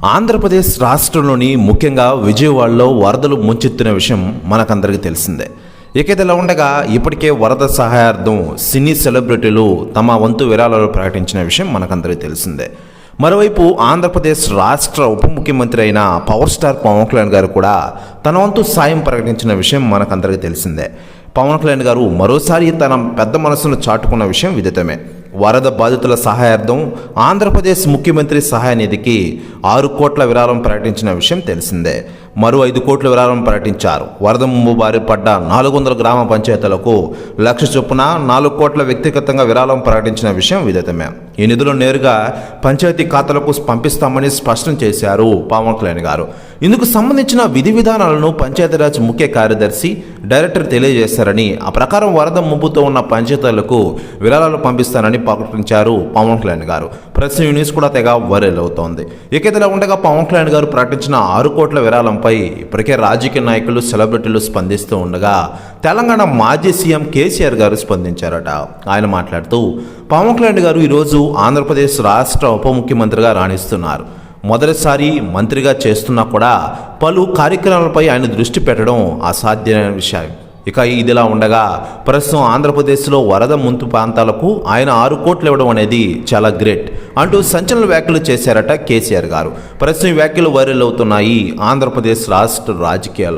ఆంధ్రప్రదేశ్ రాష్ట్రంలోని ముఖ్యంగా విజయవాడలో వరదలు ముంచెత్తిన విషయం మనకందరికీ తెలిసిందే. ఇకలా ఉండగా ఇప్పటికే వరద సహాయార్థం సినీ సెలబ్రిటీలు తమ వంతు విరాళాలు ప్రకటించిన విషయం మనకందరికీ తెలిసిందే. మరోవైపు ఆంధ్రప్రదేశ్ రాష్ట్ర ఉప ముఖ్యమంత్రి అయిన పవర్ స్టార్ పవన్ కళ్యాణ్ గారు కూడా తన వంతు సాయం ప్రకటించిన విషయం మనకందరికీ తెలిసిందే. పవన్ కళ్యాణ్ గారు మరోసారి తన పెద్ద మనసును చాటుకున్న విషయం విదితమే. వరద బాధితుల సహాయార్థం ఆంధ్రప్రదేశ్ ముఖ్యమంత్రి సహాయ నిధికి 6 కోట్ల విరాళం ప్రకటించిన విషయం తెలిసిందే. మరో 5 కోట్ల విరాళం ప్రకటించారు. వరద ముంపు బారి పడ్డ 400 గ్రామ పంచాయతీలకు 1,00,000 చొప్పున 4 కోట్ల వ్యక్తిగతంగా విరాళం ప్రకటించిన విషయం విదితమే. ఈ నిధులు నేరుగా పంచాయతీ ఖాతాలకు పంపిస్తామని స్పష్టం చేశారు పవన్ కళ్యాణ్ గారు. ఇందుకు సంబంధించిన విధి విధానాలను పంచాయతీరాజ్ ముఖ్య కార్యదర్శి డైరెక్టర్ తెలియజేశారని, ఆ ప్రకారం వరద ముంపుతో ఉన్న పంచాయతీలకు విరాళాలు పంపిస్తానని ప్రకటించారు పవన్ కళ్యాణ్ గారు. ప్రెస్ న్యూస్ కూడా తెగ వైరల్ అవుతోంది. ఇకలా ఉండగా పవన్ కళ్యాణ్ గారు ప్రకటించిన 6 కోట్ల విరాళంపై ఇప్పటికే రాజకీయ నాయకులు సెలబ్రిటీలు స్పందిస్తూ ఉండగా తెలంగాణ మాజీ సీఎం కేసీఆర్ గారు స్పందించారట. ఆయన మాట్లాడుతూ, పవన్ కళ్యాణ్ గారు ఈరోజు ఆంధ్రప్రదేశ్ రాష్ట్ర ఉప ముఖ్యమంత్రిగా రాణిస్తున్నారు. మొదటిసారి మంత్రిగా చేస్తున్నా కూడా పలు కార్యక్రమాలపై ఆయన దృష్టి పెట్టడం అసాధ్యమైన విషయం. ఇక ఇదిలా ఉండగా ప్రస్తుతం ఆంధ్రప్రదేశ్లో వరద ముంపు ప్రాంతాలకు ఆయన 6 కోట్లు ఇవ్వడం అనేది చాలా గ్రేట్ అంటూ సంచలన వ్యాఖ్యలు చేశారట కేసీఆర్ గారు. ప్రస్తుతం వ్యాఖ్యలు వైరల్ అవుతున్నాయి ఆంధ్రప్రదేశ్ రాష్ట్ర రాజకీయాల్లో.